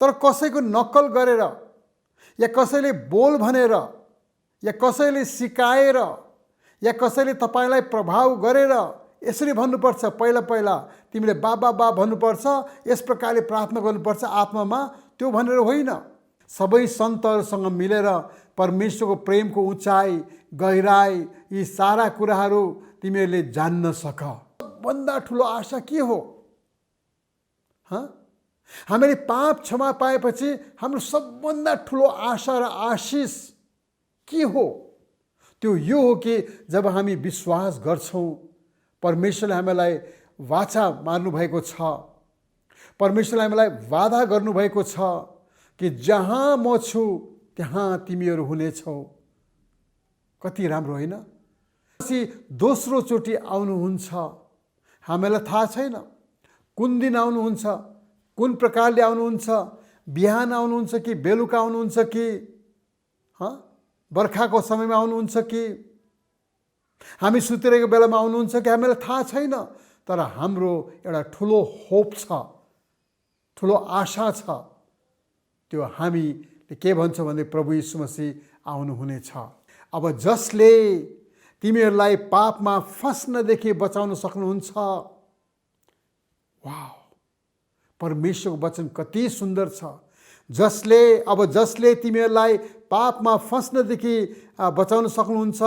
तर कसैको नक्कल गरेर या कसैले बोल भनेर या कसैले सिकाएर या कसैले तपाईलाई प्रभाव गरेर यसरी भन्नुपर्छ, पहिला पहिला तिमीले बाबा बा भन्नुपर्छ, यस प्रकारले प्रार्थना गर्नुपर्छ आत्मामा, त्यो भनेर होइन। सबै सन्तहरूसँग मिलेर परमेश्वरको प्रेमको उचाइ गहिराई यी सारा कुराहरू तिमीहरूले जान्न सक। सबभन्दा ठुलो आशा के हो? हामीले पाप क्षमा पाएपछि हाम्रो सबभन्दा ठुलो आशा र आशिष के हो? त्यो यो हो कि जब हामी विश्वास गर्छौँ, परमेश्वरले हामीलाई वाचा मार्नुभएको छ, परमेश्वरले हामीलाई वादा गर्नुभएको छ कि जहाँ म छु त्यहाँ तिमीहरू हुनेछौ। कति राम्रो होइन? दोस्रो चोटि आउनुहुन्छ। हामीलाई थाहा छैन कुन दिन आउनुहुन्छ, कुन प्रकारले आउनुहुन्छ, बिहान आउनुहुन्छ कि बेलुका आउनुहुन्छ कि बर्खाको समयमा आउनुहुन्छ कि हामी सुतिरहेको बेलामा आउनुहुन्छ कि हामीलाई थाहा छैन। तर हाम्रो एउटा ठुलो होप छ, ठुलो आशा छ। त्यो हामीले के भन्छौँ भने प्रभु यीशु मसीह आउनुहुनेछ। अब जसले तिमीहरूलाई पापमा फस्नदेखि बचाउन सक्नुहुन्छ। वाह, परमेश्वरको वचन कति सुन्दर छ। जसले तिमीहरूलाई पापमा फस्नदेखि बचाउन सक्नुहुन्छ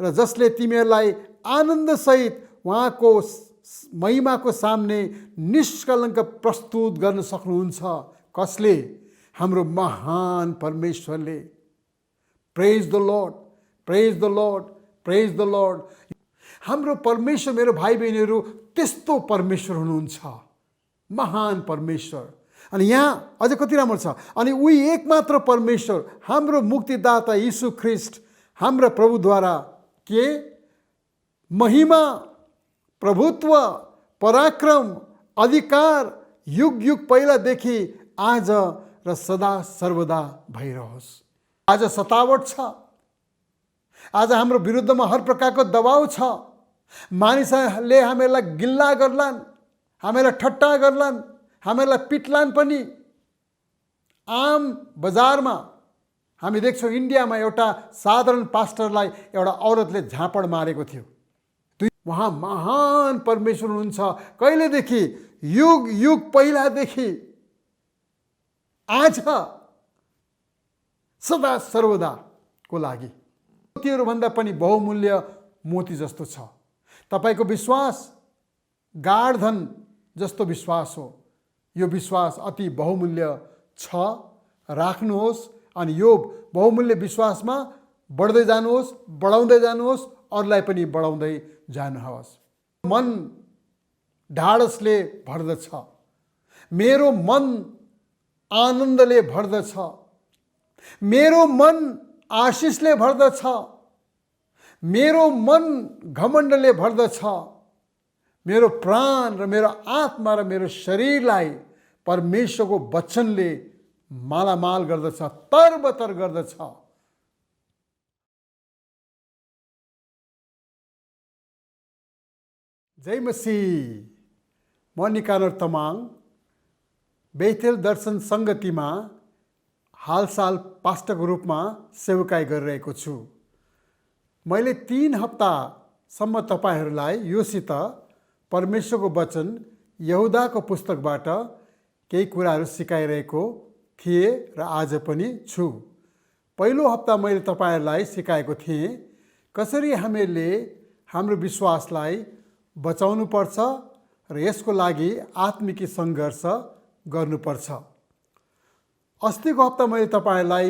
र जसले तिमीहरूलाई आनन्दसहित उहाँको महिमाको सामने निष्कलङ्क प्रस्तुत गर्न सक्नुहुन्छ। कसले? हाम्रो महान परमेश्वरले। Praise the Lord, praise the Lord, praise the Lord. हाम्रो परमेश्वर, मेरो भाइ बहिनीहरू, त्यस्तो परमेश्वर हुनुहुन्छ, महान परमेश्वर। अनि यहाँ अझ कति राम्रो छ। अनि उही एकमात्र परमेश्वर, हाम्रो मुक्तिदाता यीशु ख्रिस्ट, हाम्रा प्रभुद्वारा के महिमा, प्रभुत्व, पराक्रम, अधिकार युग युग पहिलादेखि आज र सदा सर्वदा भइरहोस्। आज सतावट छ, आज हाम्रो विरुद्धमा हर प्रकारको दबाउ छ। मानिसहरूले हामीलाई गिल्ला गर्लान्, हामीलाई ठट्टा गर्लान्, हामीलाई पिट्लान् पनि। आम बजारमा हामी देख्छौँ, इन्डियामा एउटा साधारण पास्टरलाई एउटा औरतले झापड मारेको थियो। उहाँ महान परमेश्वर हुनुहुन्छ। कहिलेदेखि? युग युग पहिलादेखि आज सदा सर्वदाको लागि। मोतीहरूभन्दा पनि बहुमूल्य मोती जस्तो छ तपाईँको विश्वास। गाढ धन जस्तो विश्वास हो यो। विश्वास अति बहुमूल्य छ, राख्नुहोस्। अनि यो बहुमूल्य विश्वासमा बढ्दै जानुहोस्, बढाउँदै जानुहोस्, अरूलाई पनि बढाउँदै जानुहोस्। मन ढाडसले भर्दछ, मेरो मन आनन्दले भर्दछ, मेरो मन आशिषले भर्दछ, मेरो मन घमण्डले भर्दछ। मेरो प्राण र मेरो आत्मा र मेरो शरीरलाई परमेश्वरको वचनले मालामाल गर्दछ, तरबतर गर्दछ। जय मसीह। म निकानर तमाङ बेथेल दर्शन सङ्गतिमा हालसाल पास्टरको रूपमा सेवकाई गरिरहेको छु। मैले 3 हप्तासम्म तपाईँहरूलाई योसित परमेश्वरको वचन यहुदाको पुस्तकबाट केही कुराहरू सिकाइरहेको थिएँ र आज पनि छु। पहिलो हप्ता मैले तपाईँहरूलाई सिकाएको थिएँ कसरी हामीले हाम्रो विश्वासलाई बचाउनुपर्छ र यसको लागि आत्मिक सङ्घर्ष गर्नुपर्छ। अस्तिको हप्ता मैले तपाईँहरूलाई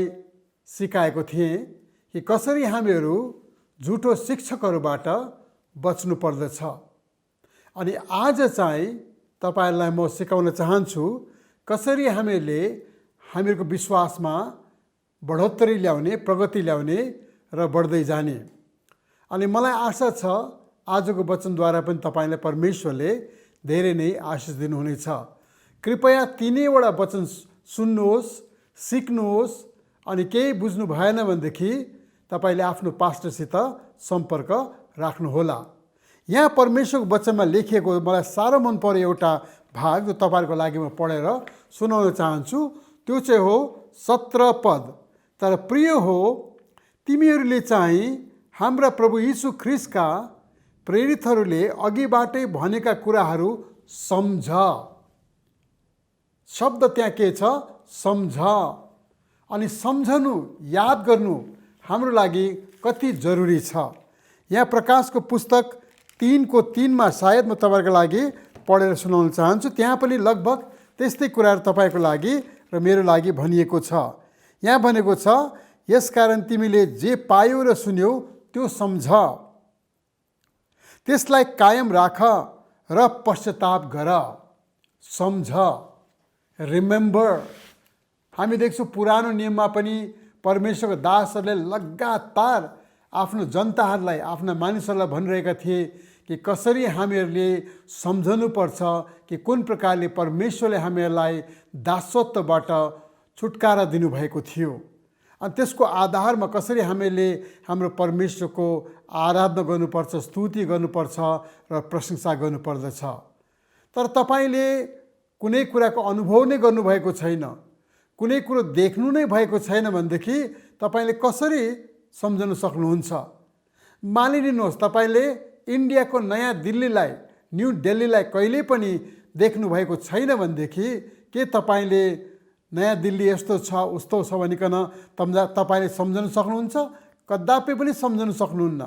सिकाएको थिएँ कि कसरी हामीहरू झुटो शिक्षकहरूबाट बच्नु पर्दछ। अनि आज चाहिँ तपाईँहरूलाई म सिकाउन चाहन्छु कसरी हामीहरूको विश्वासमा बढोत्तरी ल्याउने, प्रगति ल्याउने र बढ्दै जाने। अनि मलाई आशा छ आजको वचनद्वारा पनि तपाईँलाई परमेश्वरले धेरै नै आशिष दिनुहुनेछ। कृपया 3वटा वचन सुन्नुहोस्, सिक्नुहोस्। अनि केही बुझ्नु भएन भनेदेखि तपाईँले आफ्नो पास्टरसित सम्पर्क राख्नुहोला। यहाँ परमेश्वरको वचनमा लेखिएको मलाई साह्रो मन पर्यो एउटा भाग जो तपाईँहरूको लागि म पढेर सुनाउन चाहन्छु। त्यो चाहिँ हो 17 पद। तर प्रिय हो, तिमीहरूले चाहिँ हाम्रा प्रभु यीशु ख्रीष्टका प्रेरितहरूले अघिबाटै भनेका कुराहरू सम्झ। शब्द त्यहाँ के छ? सम्झ। अनि सम्झनु, याद गर्नु हाम्रो लागि कति जरुरी छ। यहाँ प्रकाशको पुस्तक 3:3 सायद म तपाईँहरूको लागि पढेर सुनाउन चाहन्छु। त्यहाँ पनि लगभग त्यस्तै कुराहरू तपाईँको लागि र मेरो लागि भनिएको छ। यहाँ भनेको छ, यसकारण तिमीले जे पायौ र सुन्यौ त्यो सम्झ, त्यसलाई कायम राख र पश्चाताप गर। सम्झ, रिमेम्बर। हामी देख्छौँ पुरानो नियममा पनि परमेश्वरको दासहरूले लगातार आफ्नो जनताहरूलाई, आफ्ना मानिसहरूलाई भनिरहेका थिए कि कसरी हामीहरूले सम्झनुपर्छ कि कुन प्रकारले परमेश्वरले हामीहरूलाई दासत्वबाट छुटकारा दिनुभएको थियो। अनि त्यसको आधारमा कसरी हामीले हाम्रो परमेश्वरको आराधना गर्नुपर्छ, स्तुति गर्नुपर्छ र प्रशंसा गर्नुपर्दछ। तर तपाईँले कुनै कुराको अनुभव नै गर्नुभएको छैन, कुनै कुरो देख्नु नै भएको छैन भनेदेखि तपाईँले कसरी सम्झन सक्नुहुन्छ? मानिलिनुहोस् तपाईँले इन्डियाको नयाँ दिल्लीलाई, न्यू दिल्लीलाई कहिल्यै पनि देख्नु भएको छैन भनेदेखि के तपाईँले नयाँ दिल्ली यस्तो छ उस्तो छ भनिकन तपाईँले सम्झन सक्नुहुन्छ? कदापि पनि सम्झन सक्नुहुन्न।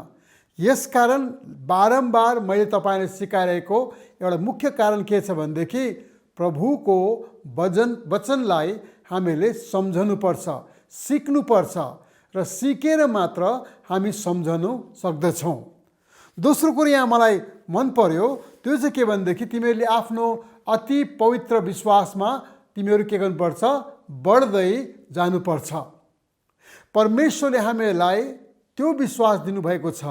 यसकारण बारम्बार मैले तपाईँलाई सिकाइरहेको एउटा मुख्य कारण के छ भनेदेखि प्रभुको वचनलाई हामीले सम्झनुपर्छ, सिक्नुपर्छ र सिकेर मात्र हामी सम्झनु सक्दछौँ। दोस्रो कुरो यहाँ मलाई मन पर्यो, त्यो चाहिँ के भनेदेखि तिमीहरूले आफ्नो अति पवित्र विश्वासमा तिमीहरू के गर्नुपर्छ? बढ्दै जानुपर्छ। परमेश्वरले हामीलाई त्यो विश्वास दिनुभएको छ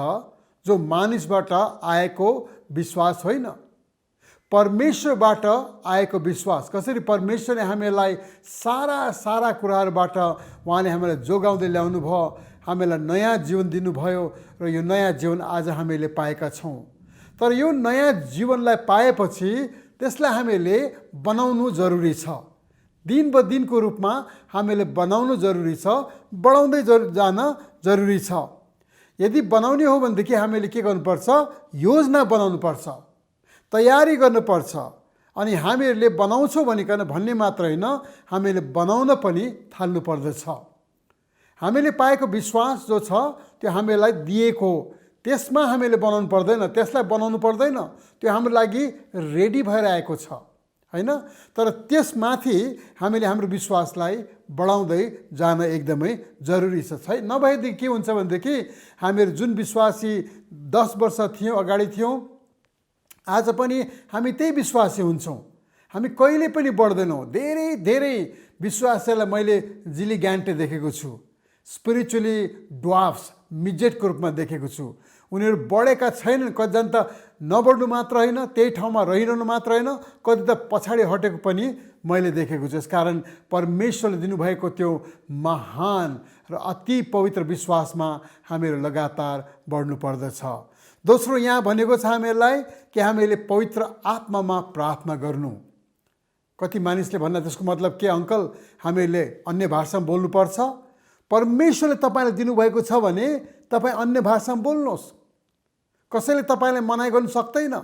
जो मानिसबाट आएको विश्वास होइन, परमेश्वरबाट आएको विश्वास। कसरी परमेश्वरले हामीलाई सारा कुराहरूबाट उहाँले हामीलाई जोगाउँदै ल्याउनु भयो, हामीलाई नयाँ जीवन दिनुभयो र यो नयाँ जीवन आज हामीले पाएका छौँ। तर यो नयाँ जीवनलाई पाएपछि त्यसलाई हामीले बनाउनु जरुरी छ। दिन ब दिनको रूपमा हामीले बनाउनु जरुरी छ, बढाउँदै जान जरुरी छ। यदि बनाउने हो भनेदेखि हामीले के गर्नुपर्छ? योजना बनाउनुपर्छ, तयारी गर्नुपर्छ। अनि हामीहरूले बनाउँछौँ भनिकन भन्ने मात्र होइन, हामीले बनाउन पनि थाल्नु पर्दछ। हामीले पाएको विश्वास जो छ त्यो हामीलाई दिएको हो, त्यसमा हामीले बनाउनु पर्दैन, त्यसलाई बनाउनु पर्दैन, त्यो हाम्रो लागि रेडी भएर आएको छ होइन। तर त्यसमाथि हामीले हाम्रो विश्वासलाई बढाउँदै जान एकदमै जरुरी छ। नभएदेखि के हुन्छ भनेदेखि हामीहरू जुन विश्वासी 10 वर्ष थियौँ, अगाडि थियौँ, आज पनि हामी त्यही विश्वासी हुन्छौँ। हामी कहिले पनि बढ्दैनौँ। धेरै विश्वासीलाई मैले जिली ग्यान्टे देखेको छु, स्पिरिचुअली ड्वार्फ्स, मिजेटको रूपमा देखेको छु। उनीहरू बढेका छैनन्। कतिजना त नबढ्नु मात्र होइन, त्यही ठाउँमा रहिरहनु मात्र होइन, कति त पछाडि हटेको पनि मैले देखेको छु। यसकारण परमेश्वरले दिनुभएको त्यो महान र अति पवित्र विश्वासमा हामीहरू लगातार बढ्नु पर्दछ। दोस्रो यहाँ भनेको छ हामीहरूलाई कि हामीले पवित्र आत्मामा प्रार्थना गर्नु। कति मानिसले भन्दा त्यसको मतलब के अङ्कल, हामीले अन्य भाषामा बोल्नुपर्छ? परमेश्वरले तपाईँलाई दिनुभएको छ भने तपाईँ अन्य भाषामा बोल्नुहोस्। कसैले तपाईँलाई मनाइ गर्नु सक्दैन।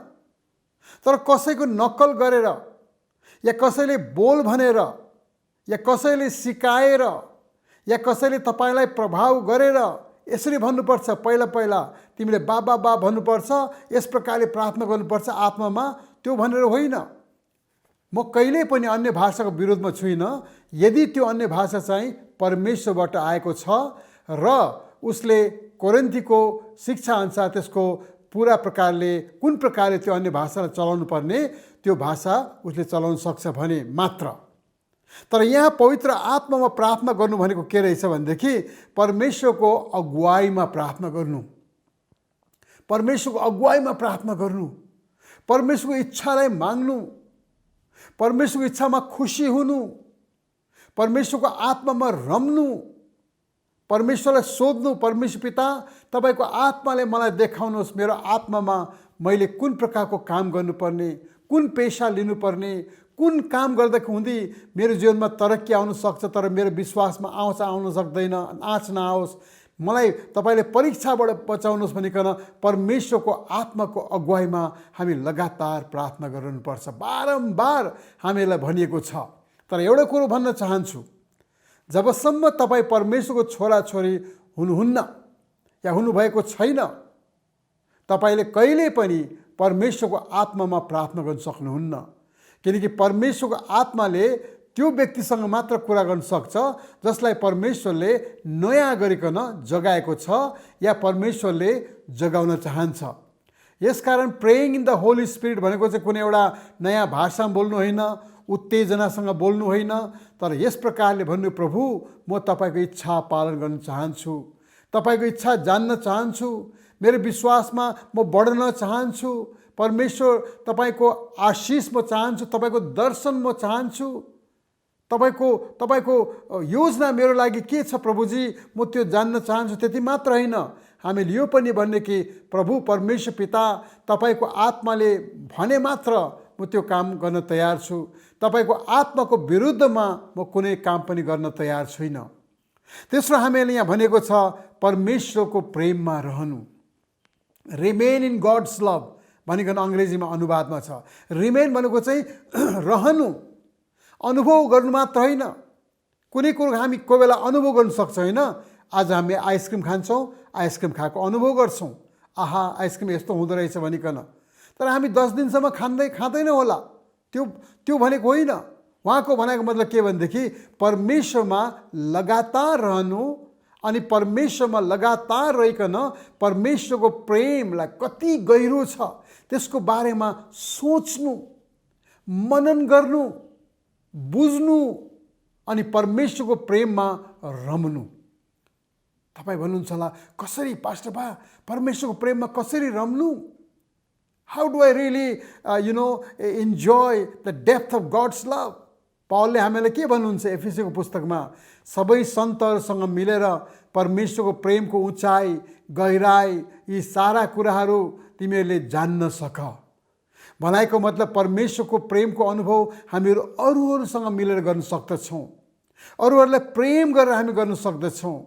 तर कसैको नक्कल गरेर या कसैले बोल भनेर या कसैले सिकाएर या कसैले तपाईँलाई प्रभाव गरेर यसरी भन्नुपर्छ, पहिला तिमीले बा भन्नुपर्छ, यस प्रकारले प्रार्थना गर्नुपर्छ आत्मामा, त्यो भनेर होइन। म कहिल्यै पनि अन्य भाषाको विरोधमा छुइनँ यदि त्यो अन्य भाषा चाहिँ परमेश्वरबाट आएको छ र उसले कोरिन्थीको शिक्षा अनुसार त्यसको पुरा प्रकारले कुन प्रकारले त्यो अन्य भाषालाई चलाउनु पर्ने त्यो भाषा उसले चलाउन सक्छ भने मात्र। तर यहाँ पवित्र आत्मामा प्रार्थना गर्नु भनेको के रहेछ भनेदेखि परमेश्वरको अगुवाईमा प्रार्थना गर्नु, परमेश्वरको अगुवाईमा प्रार्थना गर्नु, परमेश्वरको इच्छालाई माग्नु, परमेश्वरको इच्छामा खुसी हुनु, परमेश्वरको आत्मामा रम्नु, परमेश्वरलाई सोध्नु, परमेश्वर पिता तपाईँको आत्माले मलाई देखाउनुहोस् मेरो आत्मामा मैले कुन प्रकारको काम गर्नुपर्ने, कुन पेशा लिनुपर्ने, कुन काम गर्दा हुँदी मेरो जीवनमा तरक्की आउन सक्छ तर मेरो विश्वासमा आउँछ आउन सक्दैन, आँच नआओस्, मलाई तपाईँले परीक्षाबाट बचाउनुहोस् भनिकन परमेश्वरको आत्माको अगुवाईमा हामी लगातार प्रार्थना गर्नुपर्छ। बारम्बार हामीलाई भनिएको छ। तर एउटा कुरो भन्न चाहन्छु, जबसम्म तपाईँ परमेश्वरको छोराछोरी हुनुहुन्न या हुनुभएको छैन, तपाईँले कहिल्यै पनि परमेश्वरको आत्मामा प्रार्थना गर्न सक्नुहुन्न। किनकि परमेश्वरको आत्माले त्यो व्यक्तिसँग मात्र कुरा गर्न सक्छ जसलाई परमेश्वरले नयाँ गरिकन जगाएको छ या परमेश्वरले जगाउन चाहन्छ। यसकारण praying in the Holi spirit भनेको चाहिँ कुनै एउटा नयाँ भाषामा बोल्नु होइन, उत्तेजनासँग बोल्नु होइन, तर यस प्रकारले भन्नु, प्रभु म तपाईँको इच्छा पालन गर्न चाहन्छु, तपाईँको इच्छा जान्न चाहन्छु, मेरो विश्वासमा म बढ्न चाहन्छु, परमेश्वर तपाईँको आशिष म चाहन्छु, तपाईँको दर्शन म चाहन्छु, तपाईँको योजना मेरो लागि के छ प्रभुजी म त्यो जान्न चाहन्छु। त्यति मात्र होइन, हामीले यो पनि भन्ने कि प्रभु परमेश्वर पिता तपाईँको आत्माले भने मात्र म त्यो काम गर्न तयार छु, तपाईँको आत्माको विरुद्धमा म कुनै काम पनि गर्न तयार छुइनँ। तेस्रो हामीले यहाँ भनेको छ परमेश्वरको प्रेममा रहनु, रिमेन इन गड्स लभ भनिकन अङ्ग्रेजीमा अनुवादमा छ। रिमेन भनेको चाहिँ रहनु, अनुभव गर्नु मात्र होइन। कुनै कुरो हामी कोही बेला अनुभव गर्न सक्छौँ होइन। आज हामी आइसक्रिम खान्छौँ, आइसक्रिम खाएको अनुभव गर्छौँ, आहा आइसक्रिम यस्तो हुँदो रहेछ भनिकन, तर हामी 10 दिनसम्म खाँदैनौँ होला। त्यो भनेको होइन। उहाँको भनेको मतलब के भनेदेखि परमेश्वरमा लगातार रहनु अनि परमेश्वरमा लगातार रहिकन परमेश्वरको प्रेमलाई कति गहिरो छ त्यसको बारेमा सोच्नु, मनन गर्नु, बुझ्नु अनि परमेश्वरको प्रेममा रम्नु। तपाईँ भन्नुहुन्छ होला कसरी पास्टर बा परमेश्वरको प्रेममा कसरी रम्नु? How do I really enjoy the depth of God's love? पौलले हामीलाई के भन्नुहुन्छ एफिसीको पुस्तकमा, सबै सन्तहरूसँग मिलेर परमेश्वरको प्रेमको उचाइ गहिराई यी सारा कुराहरू तिमीहरूले जान्न सक। भनाइको मतलब परमेश्वरको प्रेमको अनुभव हामीहरू अरूहरूसँग मिलेर गर्न सक्दछौँ, अरूहरूलाई प्रेम गरेर हामी गर्न सक्दछौँ,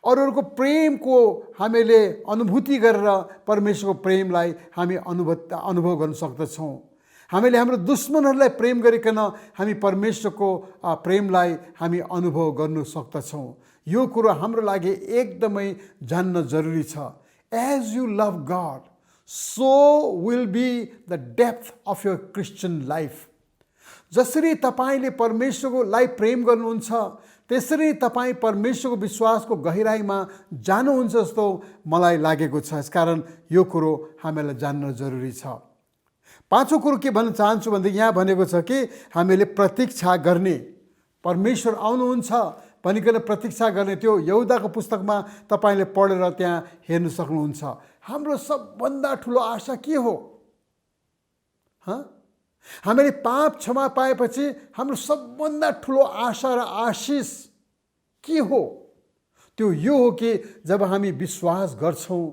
अरूहरूको प्रेमको हामीले अनुभूति गरेर परमेश्वरको प्रेमलाई हामी अनुभव गर्न सक्दछौँ। हामीले हाम्रो दुश्मनहरूलाई प्रेम गरिकन हामी परमेश्वरको प्रेमलाई हामी अनुभव गर्नु सक्दछौँ। यो कुरो हाम्रो लागि एकदमै जान्न जरुरी छ। As you love God so will be the depth of your Christian life. जसरी तपाईँले परमेश्वरकोलाई प्रेम गर्नुहुन्छ त्यसरी तपाईँ परमेश्वरको विश्वासको गहिराईमा जानुहुन्छ जस्तो मलाई लागेको छ। यसकारण यो कुरो हामीलाई जान्न जरुरी छ। पाँचौँ कुरो के भन्न चाहन्छु भन्दा यहाँ भनेको छ कि हामीले प्रतीक्षा गर्ने, परमेश्वर आउनुहुन्छ भनिकन प्रतीक्षा गर्ने। त्यो यहुदाको पुस्तकमा तपाईँले पढेर त्यहाँ हेर्न सक्नुहुन्छ। हाम्रो सबभन्दा ठुलो आशा के हो? हामीले पाप क्षमा पाएपछि हाम्रो सबभन्दा ठुलो आशा र आशिष के हो? त्यो यो हो कि जब हामी विश्वास गर्छौँ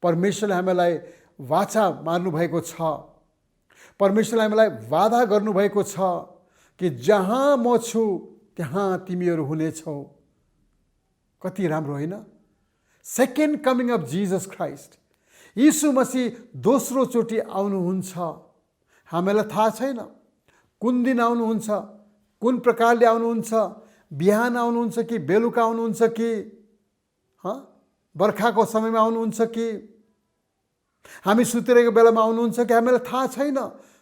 परमेश्वरले हामीलाई वाचा मार्नुभएको छ, परमेश्वरले हामीलाई वादा गर्नुभएको छ कि जहाँ म छु त्यहाँ तिमीहरू हुनेछौ। कति राम्रो होइन? Second coming of Jesus Christ, यीशु मसीह दोस्रो चोटि आउनुहुन्छ। हामीलाई थाहा छैन कुन दिन आउनुहुन्छ, कुन प्रकारले आउनुहुन्छ, बिहान आउनुहुन्छ कि बेलुका आउनुहुन्छ कि बर्खाको समयमा आउनुहुन्छ कि हामी सुतिरहेको बेलामा आउनुहुन्छ कि हामीलाई थाहा छैन।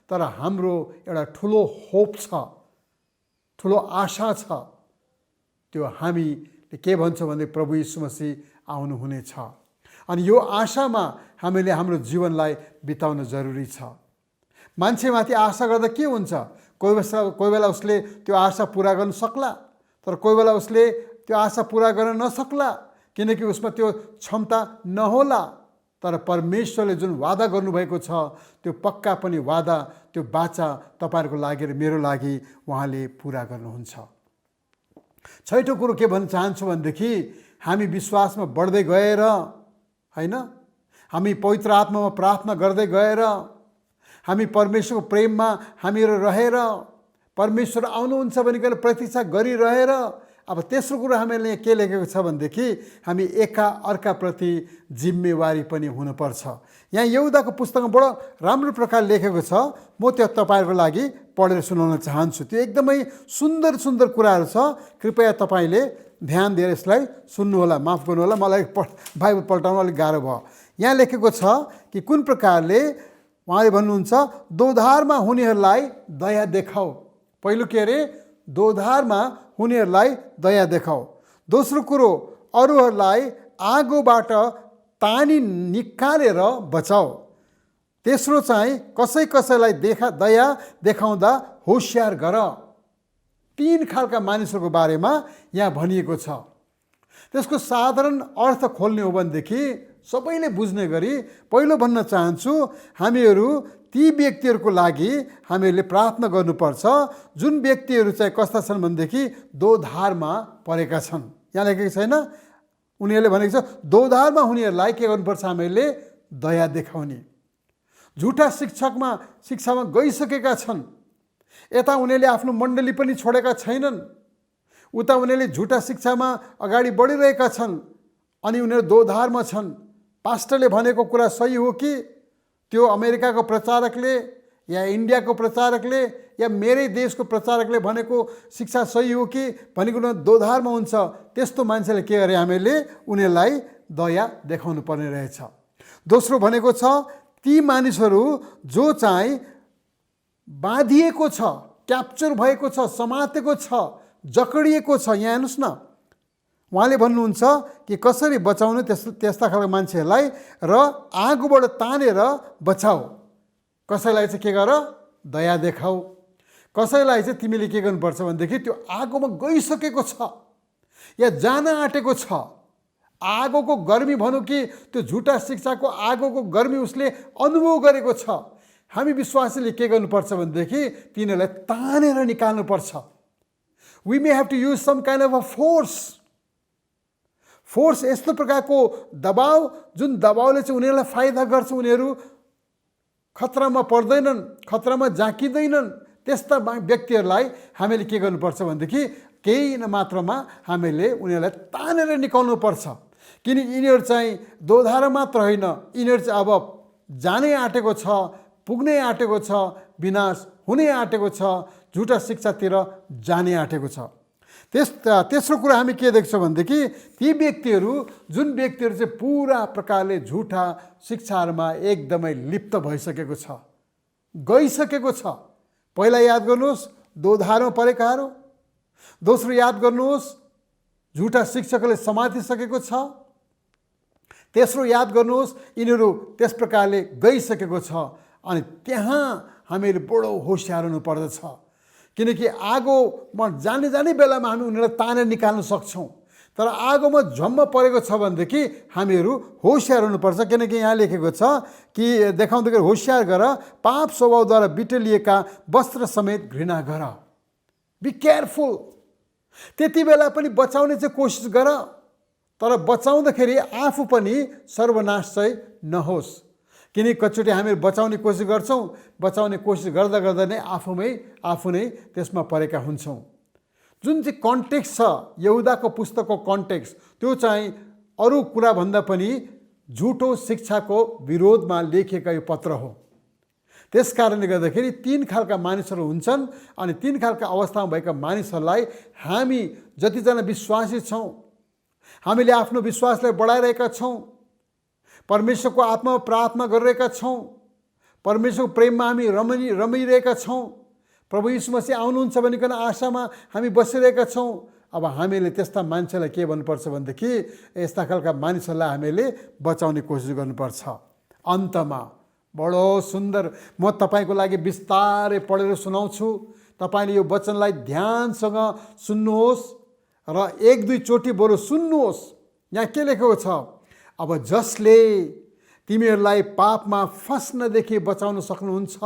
तर हाम्रो एउटा ठुलो होप छ, ठुलो आशा छ। त्यो हामीले के भन्छौँ भने प्रभु यीशु मसीह आउनुहुनेछ। अनि यो आशामा हामीले हाम्रो जीवनलाई बिताउन जरुरी छ। मान्छेमाथि आशा गर्दा के हुन्छ? कोही बेला उसले त्यो आशा पुरा गर्न सक्ला, तर कोही बेला उसले त्यो आशा पुरा गर्न नसक्ला किनकि उसमा त्यो क्षमता नहोला। तर परमेश्वरले जुन वादा गर्नुभएको छ त्यो पक्का पनि वादा, त्यो बाचा तपाईँहरूको लागि र मेरो लागि उहाँले पुरा गर्नुहुन्छ। छैटौँ कुरो के भन्न चाहन्छु भनेदेखि हामी विश्वासमा बढ्दै गएर होइन, हामी पवित्र आत्मामा प्रार्थना गर्दै गएर, हामी परमेश्वरको प्रेममा हामीहरू रहेर परमेश्वर आउनुहुन्छ भनिकन प्रतीक्षा गरिरहेर अब तेस्रो कुरा हामीले के लेखेको छ भनेदेखि हामी एका अर्काप्रति जिम्मेवारी पनि हुनुपर्छ। यहाँ यहुदाको पुस्तकमा बडो राम्रो प्रकारले लेखेको छ। म त्यो तपाईँहरूको लागि पढेर सुनाउन चाहन्छु। त्यो एकदमै सुन्दर सुन्दर कुराहरू छ। कृपया तपाईँले ध्यान दिएर यसलाई सुन्नुहोला, माफ गर्नुहोला, मलाई बाइबल पल्टाउन अलिक गाह्रो भयो। यहाँ लेखेको छ कि कुन प्रकारले उहाँले भन्नुहुन्छ दोधारमा हुनेहरूलाई दया देखाऊ। पहिलो के अरे, दोधारमा हुनेहरूलाई दया देखाऊ। दोस्रो कुरो, अरूहरूलाई आगोबाट तानी निकालेर बचाऊ। तेस्रो चाहिँ कसैलाई दया देखाउँदा होसियार गर। 3 खालका मानिसहरूको बारेमा यहाँ भनिएको छ। त्यसको साधारण अर्थ खोल्ने हो भनेदेखि सबैले बुझ्ने गरी पहिलो भन्न चाहन्छु, हामीहरू ती व्यक्तिहरूको लागि हामीहरूले प्रार्थना गर्नुपर्छ जुन व्यक्तिहरू चाहिँ कस्ता छन् भनेदेखि दोधारमा परेका छन्। यहाँ लेखेको छैन, उनीहरूले भनेको छ दोधारमा हुनेहरूलाई के गर्नुपर्छ, हामीहरूले दया देखाउने। झुटा शिक्षामा गइसकेका छन्, यता उनीहरूले आफ्नो मण्डली पनि छोडेका छैनन्, उता उनीहरूले झुटा शिक्षामा अगाडि बढिरहेका छन् अनि उनीहरू दोधारमा छन्। पास्टरले भनेको कुरा सही हो कि त्यो अमेरिकाको प्रचारकले या इन्डियाको प्रचारकले या मेरै देशको प्रचारकले भनेको शिक्षा सही हो कि भनेको दोधारमा हुन्छ। त्यस्तो मान्छेले के गरे, हामीले उनीहरूलाई दया देखाउनु पर्ने रहेछ। दोस्रो भनेको छ ती मानिसहरू जो चाहिँ बाँधिएको छ, क्याप्चर भएको छ, समातेको छ, जकडिएको छ। यहाँ हेर्नुहोस् न, उहाँले भन्नुहुन्छ कि कसरी बचाउनु त्यस्ता खालको मान्छेहरूलाई र आगोबाट तानेर बचाऊ। कसैलाई चाहिँ के गर, दया देखाऊ। कसैलाई चाहिँ तिमीले के गर्नुपर्छ भनेदेखि त्यो आगोमा गइसकेको छ या जान आँटेको छ, आगोको गर्मी भनौँ कि त्यो झुटा शिक्षाको आगोको गर्मी उसले अनुभव गरेको छ। हामी विश्वासीले के गर्नुपर्छ भनेदेखि तिनीहरूलाई तानेर निकाल्नुपर्छ। We may have to use some kind of a force यस्तो प्रकारको दबाव जुन दबावले चाहिँ उनीहरूलाई फाइदा गर्छ। उनीहरू खतरामा पर्दैनन्, खतरामा जाँकिँदैनन्। त्यस्ता व्यक्तिहरूलाई हामीले के गर्नुपर्छ भनेदेखि केही न मात्रामा हामीले उनीहरूलाई तानेर निकाल्नुपर्छ। किनकि यिनीहरू चाहिँ दोधारो मात्र होइन, यिनीहरू चाहिँ अब जानै आँटेको छ, पुग्नै आँटेको छ, विनाश हुनै आँटेको छ, झुटा शिक्षातिर जानै आँटेको छ। तेस्रो कुरा हामी के देख्छौँ भनेदेखि ती व्यक्तिहरू जुन व्यक्तिहरू चाहिँ पुरा प्रकारले झुटा शिक्षाहरूमा एकदमै लिप्त भइसकेको छ, गइसकेको छ। पहिला याद गर्नुहोस् दोधारमा परेकाहरू, दोस्रो याद गर्नुहोस् झुटा शिक्षकले समातिसकेको छ, तेस्रो याद गर्नुहोस् यिनीहरू त्यस प्रकारले गइसकेको छ। अनि त्यहाँ हामीहरू बडो होसियार हुनु पर्दछ, किनकि आगोमा जाने बेलामा हामी उनीहरूलाई तानेर निकाल्न सक्छौँ, तर आगोमा झम्म परेको छ भनेदेखि हामीहरू होसियार हुनुपर्छ। किनकि यहाँ लेखेको छ कि देखाउँदाखेरि होसियार गर, पाप स्वभावद्वारा बिटलिएका वस्त्र समेत घृणा गर। Be careful. त्यति बेला पनि बचाउने चाहिँ कोसिस गर, तर बचाउँदाखेरि आफू पनि सर्वनाश चाहिँ नहोस्। किनकि कतिचोटि हामी बचाउने कोसिस गर्छौँ, बचाउने कोसिस गर्दा गर्दा नै आफू नै त्यसमा परेका हुन्छौँ। जुन चाहिँ कन्टेक्स्ट छ यहुदाको पुस्तकको कन्टेक्स्ट, त्यो चाहिँ अरू कुराभन्दा पनि झुटो शिक्षाको विरोधमा लेखिएका यो पत्र हो। त्यस कारणले गर्दाखेरि 3 खालका मानिसहरू हुन्छन् अनि 3 खालका अवस्थामा भएका मानिसहरूलाई हामी जतिजना विश्वासी छौँ, हामीले आफ्नो विश्वासलाई बढाइरहेका छौँ, परमेश्वरको आत्मामा प्रार्थना गरिरहेका छौँ, परमेश्वरको प्रेममा हामी रमिरहेका छौँ, प्रभु यीशु मसीह आउनुहुन्छ भनिकन आशामा हामी बसिरहेका छौँ। अब हामीले त्यस्ता मान्छेलाई के भन्नुपर्छ भनेदेखि यस्ता खालका मानिसहरूलाई हामीले बचाउने कोसिस गर्नुपर्छ। अन्तमा बडो सुन्दर, म तपाईँको लागि बिस्तारै पढेर सुनाउँछु, तपाईँले यो वचनलाई ध्यानसँग सुन्नुहोस् र 1-2 चोटि बरु सुन्नुहोस्। यहाँ के लेखेको छ, अब जसले तिमीहरूलाई पापमा फस्नदेखि बचाउन सक्नुहुन्छ।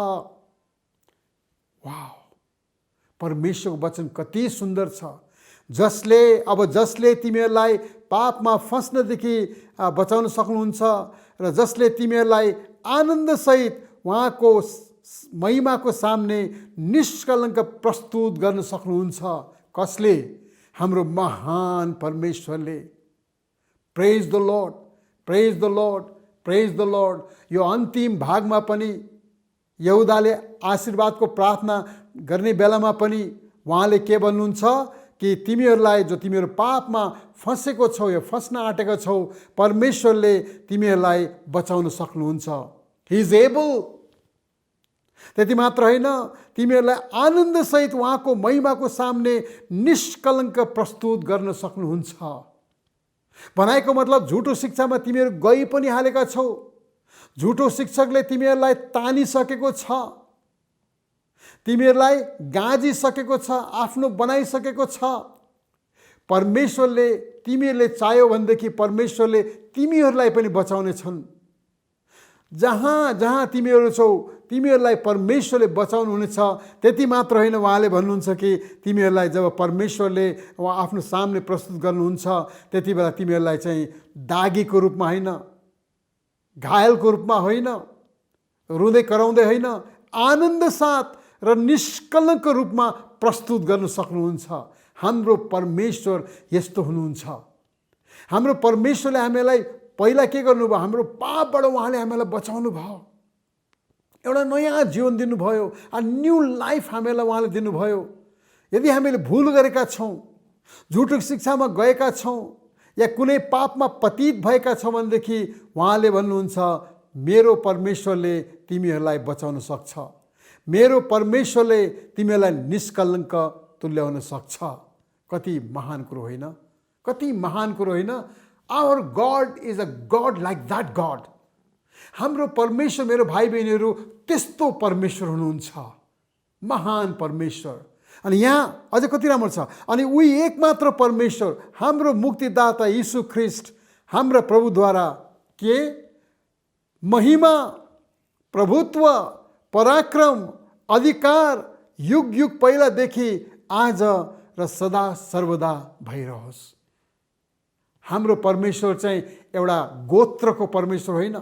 वाह, परमेश्वरको वचन कति सुन्दर छ। जसले तिमीहरूलाई पापमा फस्नदेखि बचाउन सक्नुहुन्छ र जसले तिमीहरूलाई आनन्दसहित उहाँको महिमाको सामने निष्कलङ्क प्रस्तुत गर्न सक्नुहुन्छ। कसले? हाम्रो महान परमेश्वरले। Praise the Lord, praise the Lord, praise the Lord. यो अन्तिम भागमा पनि यहुदाले आशीर्वादको प्रार्थना गर्ने बेलामा पनि उहाँले के भन्नुहुन्छ कि तिमीहरूलाई जो तिमीहरू पापमा फँसेको छौ या फस्न आँटेको छौ, परमेश्वरले तिमीहरूलाई बचाउन सक्नुहुन्छ। He is able. त्यति मात्र होइन, तिमीहरूलाई आनन्दसहित उहाँको महिमाको सामने निष्कलङ्क प्रस्तुत गर्न सक्नुहुन्छ। भनाइको मतलब झुटो शिक्षामा तिमीहरू गइ पनि हालेका छौ। झुटो शिक्षकले तिमीहरूलाई तानिसकेको छ, तिमीहरूलाई गाँजिसकेको छ, आफ्नो बनाइसकेको छ। परमेश्वरले तिमीहरूले चाह्यो भनेदेखि परमेश्वरले तिमीहरूलाई पनि बचाउने छन्। जहाँ जहाँ तिमीहरू छौ तिमीहरूलाई परमेश्वरले बचाउनुहुनेछ। त्यति मात्र होइन, उहाँले भन्नुहुन्छ कि तिमीहरूलाई जब परमेश्वरले उहाँ आफ्नो सामने प्रस्तुत गर्नुहुन्छ त्यति बेला तिमीहरूलाई चाहिँ दागीको रूपमा होइन, घायलको रूपमा होइन, रुँदै कराउँदै होइन, आनन्द साथ र निष्कलङ्क रूपमा प्रस्तुत गर्न सक्नुहुन्छ। हाम्रो परमेश्वर यस्तो हुनुहुन्छ। हाम्रो परमेश्वरले हामीलाई पहिला के गर्नुभयो? हाम्रो पापबाट उहाँले हामीलाई बचाउनु भयो, एउटा नयाँ जीवन दिनुभयो, न्यू लाइफ हामीलाई उहाँले दिनुभयो। यदि हामीले भुल गरेका छौँ, झुटो शिक्षामा गएका छौँ या कुनै पापमा पतित भएका छौँ भनेदेखि उहाँले भन्नुहुन्छ मेरो परमेश्वरले तिमीहरूलाई बचाउन सक्छ, मेरो परमेश्वरले तिमीहरूलाई निष्कलङ्क तुल्याउन सक्छ। कति महान कुरो होइन? कति महान कुरो होइन? Our God is a God like that God. हाम्रो परमेश्वर, मेरो भाइ बहिनीहरू, त्यस्तो परमेश्वर हुनुहुन्छ, महान परमेश्वर। अनि यहाँ अझ कति राम्रो छ। अनि उही एकमात्र परमेश्वर, हाम्रो मुक्तिदाता यीशु ख्रिस्ट, हाम्रा प्रभुद्वारा के महिमा, प्रभुत्व, पराक्रम, अधिकार युग युग पहिलादेखि आज र सदा सर्वदा भइरहोस्। हाम्रो परमेश्वर चाहिँ एउटा गोत्रको परमेश्वर होइन,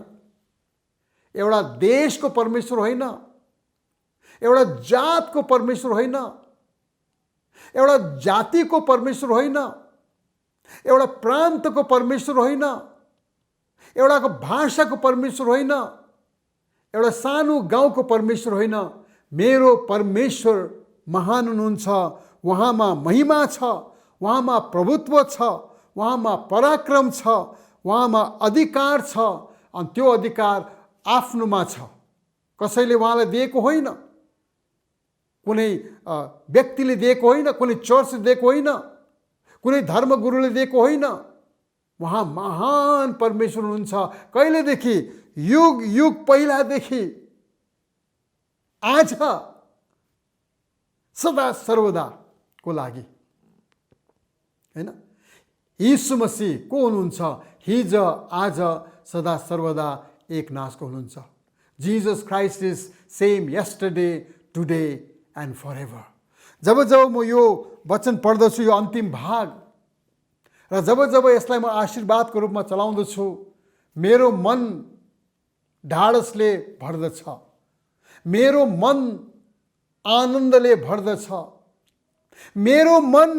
एउटा देशको परमेश्वर होइन, एउटा जातको परमेश्वर होइन, एउटा जातिको परमेश्वर होइन, एउटा प्रान्तको परमेश्वर होइन, एउटा भाषाको परमेश्वर होइन, एउटा सानो गाउँको परमेश्वर होइन। मेरो परमेश्वर महान हुनुहुन्छ। उहाँमा महिमा छ, उहाँमा प्रभुत्व छ, उहाँमा पराक्रम छ, उहाँमा अधिकार छ। अनि त्यो अधिकार आफ्नोमा छ, कसैले उहाँलाई दिएको होइन, कुनै व्यक्तिले दिएको होइन, कुनै चर्चले दिएको होइन, कुनै धर्मगुरुले दिएको होइन। उहाँ महान परमेश्वर हुनुहुन्छ। कहिलेदेखि? युग युग पहिलादेखि आज सदा सर्वदाको लागि, हैन? यीशु मसीह को हुनुहुन्छ? हिज, आज, सदा सर्वदा एक नासको हुनुहुन्छ। Jesus Christ is same yesterday, today and forever. जब जब म यो वचन पढ्दछु, यो अन्तिम भाग, र जब जब यसलाई म आशीर्वादको रूपमा चलाउँदछु, मेरो मन ढाडसले भर्दछ, मेरो मन आनन्दले भर्दछ, मेरो मन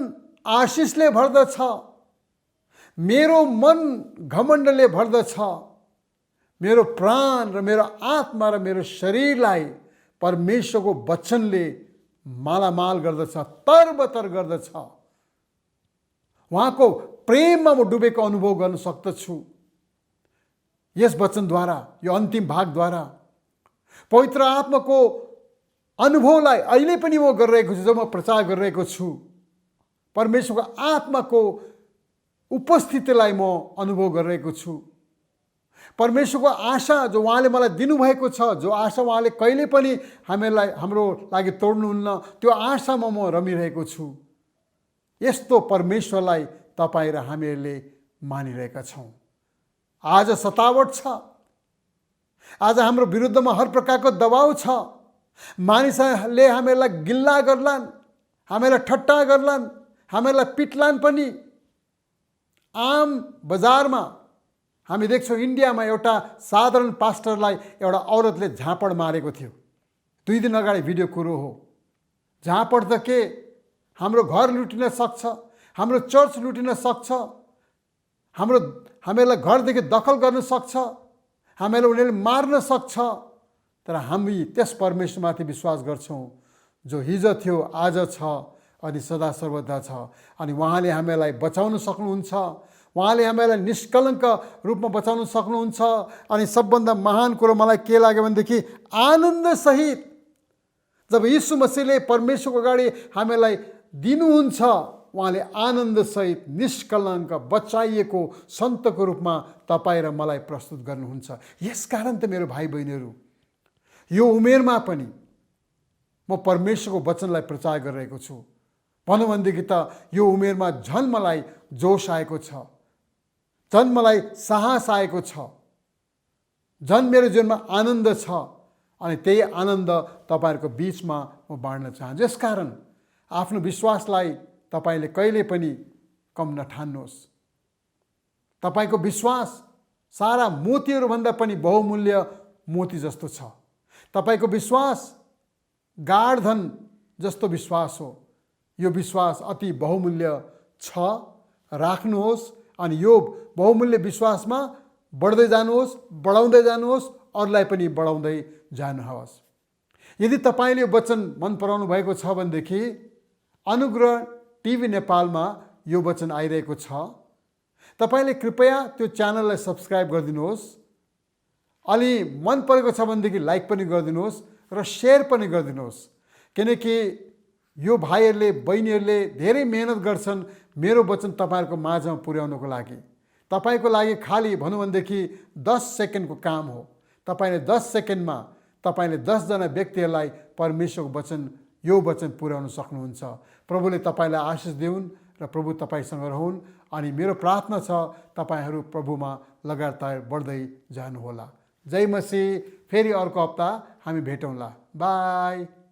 आशिषले भर्दछ, मेरो मन घमण्डले भर्दछ। मेरो प्राण र मेरो आत्मा र मेरो शरीरलाई परमेश्वरको वचनले मालामाल गर्दछ, तरबतर गर्दछ। उहाँको प्रेममा म डुबेको अनुभव गर्न सक्दछु यस वचनद्वारा, यो अन्तिम भागद्वारा। पवित्र आत्माको अनुभवलाई अहिले पनि म गरिरहेको छु, जब म प्रचार गरिरहेको छु। परमेश्वरको आत्माको उपस्थितिलाई म अनुभव गरिरहेको छु। परमेश्वरको आशा जो उहाँले मलाई दिनुभएको छ, जो आशा उहाँले कहिले पनि हामीलाई, हाम्रो लागि तोड्नुहुन्न, त्यो आशामा म रमिरहेको छु। यस्तो परमेश्वरलाई तपाईँ र हामीहरूले मानिरहेका छौँ। आज सतावट छ, आज हाम्रो विरुद्धमा हर प्रकारको दबाउ छ। मानिसहरूले हामीलाई गिल्ला गर्लान्, हामीलाई ठट्टा गर्लान्, हामीलाई पिट्लान् पनि। आम बजारमा हामी देख्छौँ, इन्डियामा एउटा साधारण पास्टरलाई एउटा औरतले झापड मारेको थियो। 2 दिन अगाडि भिडियो कुरो हो, जहाँ पढ्दा के हाम्रो घर लुटिन सक्छ, हाम्रो चर्च लुटिन सक्छ, हामीलाई घरदेखि दखल गर्न सक्छ, हामीलाई उनीहरूले मार्न सक्छ, तर हामी त्यस परमेश्वरमाथि विश्वास गर्छौँ जो हिजो थियो, आज छ अनि सदा सर्वदा छ। अनि उहाँले हामीलाई बचाउन सक्नुहुन्छ, उहाँले हामीलाई निष्कलङ्क रूपमा बचाउन सक्नुहुन्छ। अनि सबभन्दा महान कुरो मलाई के लाग्यो भनेदेखि आनन्दसहित जब यीशु मसीहले परमेश्वरको अगाडि हामीलाई दिनुहुन्छ, उहाँले आनन्दसहित निष्कलङ्क बचाइएको सन्तको रूपमा तपाईँ र मलाई प्रस्तुत गर्नुहुन्छ। यसकारण त मेरो भाइ बहिनीहरू, यो उमेरमा पनि म परमेश्वरको वचनलाई प्रचार गरिरहेको छु। भनौँ भनेदेखि त यो उमेरमा झन् मलाई जोस आएको छ, झन् मलाई साहस आएको छ, झन् मेरो जीवनमा आनन्द छ। अनि त्यही आनन्द तपाईँहरूको बिचमा म बाँड्न चाहन्छु। यसकारण आफ्नो विश्वासलाई तपाईँले कहिले पनि कम नठान्नुहोस्। तपाईँको विश्वास सारा मोतीहरूभन्दा पनि बहुमूल्य मोती जस्तो छ। तपाईँको विश्वास गाढधन जस्तो विश्वास हो। यो विश्वास अति बहुमूल्य छ, राख्नुहोस्। अनि यो बहुमूल्य विश्वासमा बढ्दै जानुहोस्, बढाउँदै जानुहोस्, अरूलाई पनि बढाउँदै जानुहोस्। यदि तपाईँले वचन मन पराउनु भएको छ भनेदेखि अनुग्रह टिभी नेपालमा यो वचन आइरहेको छ। तपाईँले कृपया त्यो च्यानललाई सब्सक्राइब गरिदिनुहोस्। अलि मन परेको छ भनेदेखि लाइक पनि गरिदिनुहोस् र सेयर पनि गरिदिनुहोस्। किनकि यो भाइहरूले बहिनीहरूले धेरै मेहनत गर्छन् मेरो वचन तपाईँहरूको माझमा पुर्याउनको लागि। तपाईँको लागि खालि भनौँ भनेदेखि 10 सेकेन्डको काम हो। तपाईँले 10 सेकेन्डमा तपाईँले 10 जना व्यक्तिहरूलाई परमेश्वरको वचन, यो वचन पुर्याउन सक्नुहुन्छ। प्रभुले तपाईँलाई आशिष दिउन् र प्रभु तपाईँसँग रहन्। अनि मेरो प्रार्थना छ तपाईँहरू प्रभुमा लगातार बढ्दै जानुहोला। जय मसीह। फेरि अर्को हप्ता हामी भेटौँला। बाई।